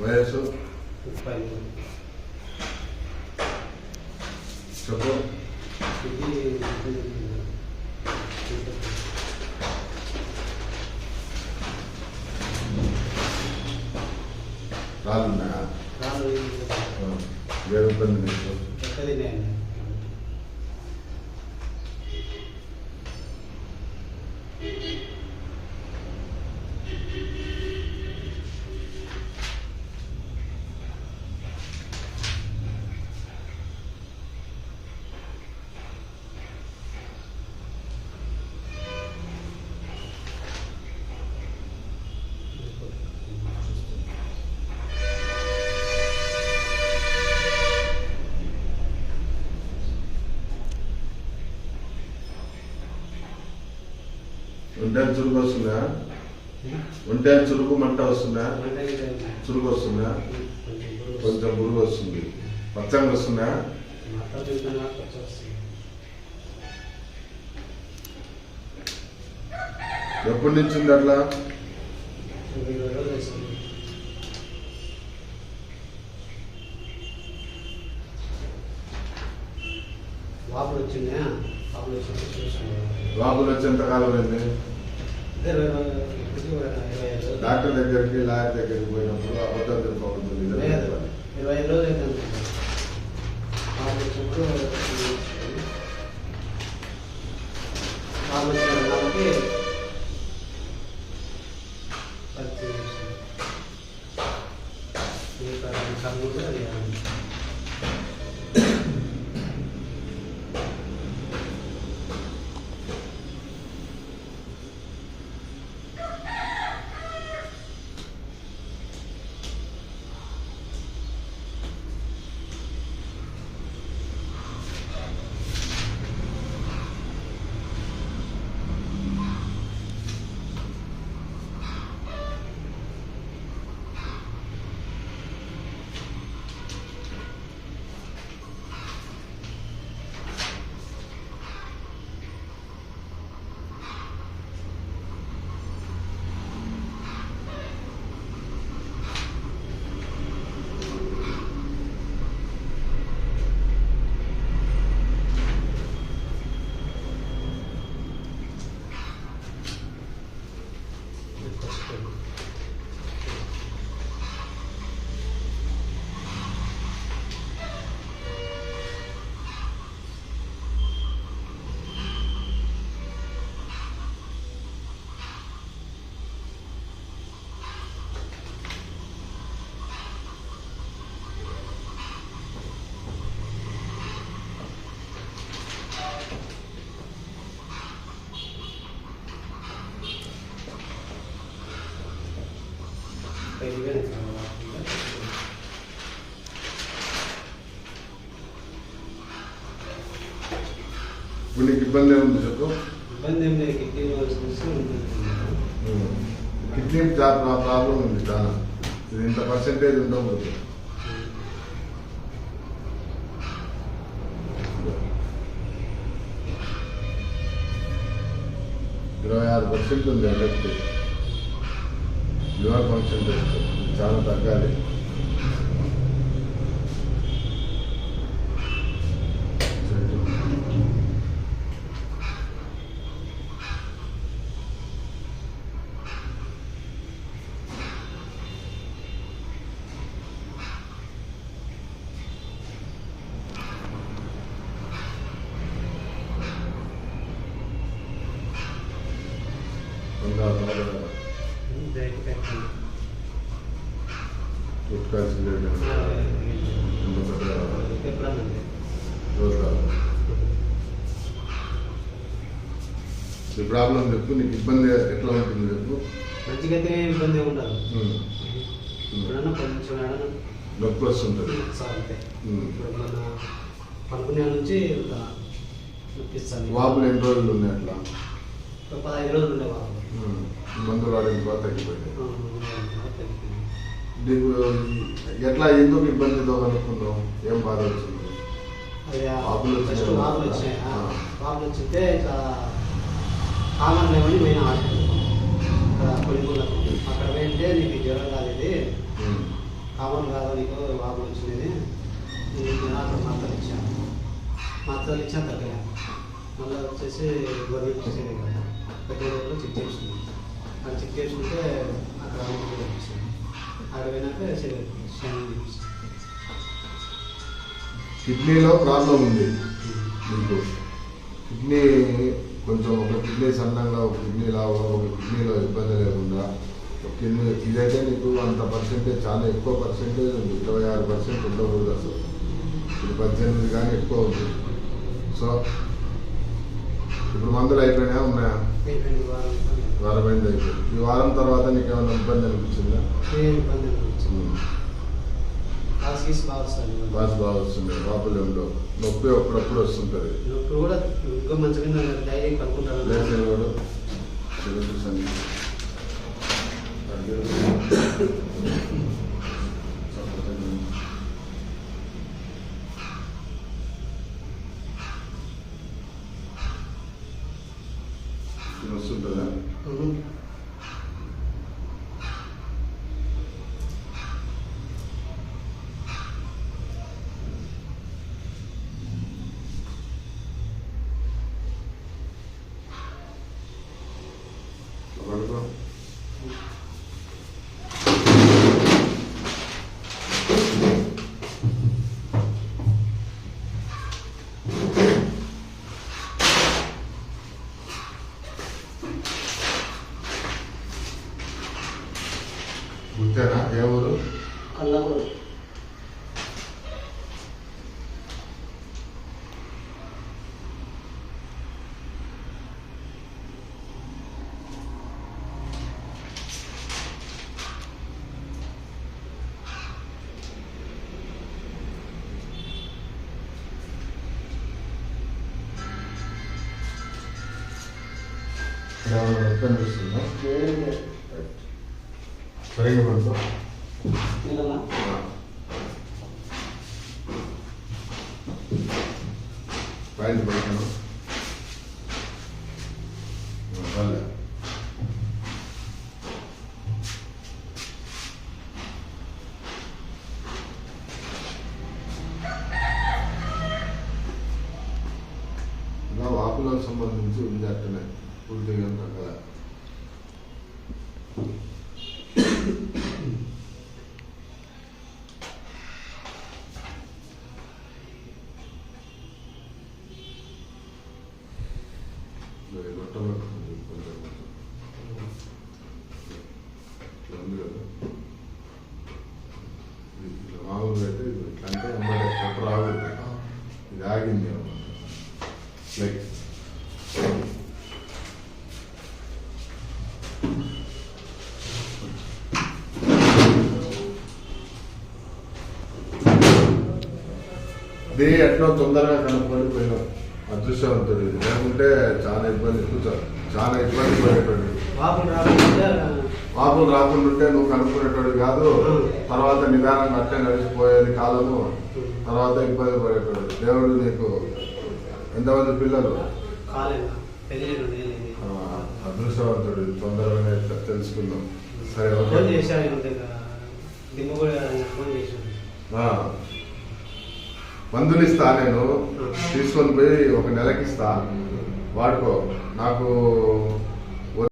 వయసు 30. చెప్పు. రాలున్నా వేరే ఇబ్బంది నీకు ఒంటే చురుకు వస్తుందా? ఒంటే చురుకు మంట వస్తుందా? చురుకు వస్తుందా? కొంచెం పురుగు వస్తుంది. పచ్చంగా వస్తుందా? ఎప్పటి నుంచి ఉంది అట్లా? వాపులు వచ్చి ఎంతకాలం అయింది? డాక్టర్ దగ్గరికి లాయర్ దగ్గరికి పోయినప్పుడు అబద్ధం తెలుసుకోవద్దు. 25 రోజులు అయితే కాబట్టి ఇప్పుడు నీకు ఇబ్బంది ఏముంది చెప్పు? ఇబ్బంది ఏం లేదు. కిడ్నీ ప్రాబ్లం ఉంది చాలా. ఇది ఇంత పర్సెంటేజ్ ఉండకూడదు. 26% ఉంది ఎఫెక్ట్. లివర్ ఫంక్షన్ టెస్ట్ చాలా తగ్గాలి. ప్రాబ్లం చెప్పు. నీకు ఇబ్బంది ఎట్లా ఉంటుంది చెప్పు? మంచిగా ఇబ్బంది ఉండదు. కొంచెం నొప్పి వస్తుంటుంది. ఇప్పుడు మన పనుకునే నుంచి నొప్పిస్తాను. వాపులు ఎన్ని రోజులు ఉన్నాయి అట్లా? 15 రోజులు ఉండే వాపు. మందులు వాడిన తర్వాత తగ్గిపోయింది. నీకు ఎట్లా ఎందుకు ఇబ్బందితో కనుక్కున్నావు? ఏం బాధ వచ్చింది? వాపులు వచ్చినాయి. వాపులు వచ్చితే ఇట్లా కామన్ లేవని పోయిన హాస్పిటల్ కొడుకులకు. అక్కడ వెళ్తే నీకు జ్వరం కాలేదు, కామన్ కాదు నీకు వాపు వచ్చినది అక్కడ మాత్రలు ఇచ్చాను. మాత్రలు ఇచ్చాను తగ్గలే. మళ్ళీ వచ్చేసి గవర్నమెంట్ చేసేది కదా పెద్దలో చెక్ చేసుకున్నాం. అక్కడ చెక్ చేసుకుంటే అక్కడ వచ్చింది. అక్కడ పోయినాక కిడ్నీలో ప్రాబ్లం ఉంది మీకు. కిడ్నీ కొంచెం ఒక కిడ్నీ సన్నంగా, ఒక కిడ్నీ లాగా, ఒక కిడ్నీలో ఇబ్బంది లేకుండా ఒక కిడ్నీ ఇదైతే నీకు అంత పర్సెంటేజ్ చాలా ఎక్కువ పర్సెంటేజ్ ఉంది. 26% ఉండకూడదు అసలు. ఇది 18 కానీ ఎక్కువ ఉంది. సో ఇప్పుడు మందులు అయిపోయినా ఉన్నాయా? వారం అయింది అయిపోయింది. ఈ వారం తర్వాత నీకు ఏమైనా ఇబ్బంది అనిపించిందా? బాస్ బాగా వస్తుంది. వాపులు ఉండవు. నొప్పి అప్పుడప్పుడు వస్తుంటుంది. లేచిన కూడా వస్తుంటుందా? గుర్తేనా? ఏ ఊరు? కల్లాపూర్. కనిపిస్తుందా? సరిగ్గా పడుకో. పాయింట్ పడుకోను. వాళ్ళే ఇలా వాపులకు సంబంధించి ఉంది అట్టనే పూర్తిగా కదా. మామూలుగా అయితే అంటే ఎప్పుడు రాకూడదు. ఇది ఆగింది లైక్ ఇది ఎట్లా తొందరగా కనుక్కొని పోయినాం. అదృష్టవంతుడు. లేకుంటే చాలా ఇబ్బంది పడేటోడు. వాపులు రాకుండా నువ్వు కనుక్కునేటోడు కాదు. తర్వాత నిదానంగా అట్లే నడిచిపోయేది కాలము. తర్వాత ఇబ్బంది పడేటోడు. దేవుడు నీకు ఎంతమంది పిల్లలు? అదృష్టవంతుడు. తొందరగానే తెలుసుకుందాం. సరే మందులు ఇస్తా, నేను తీసుకొని పోయి 1 నెలకి ఇస్తా, వాడుకో. నాకు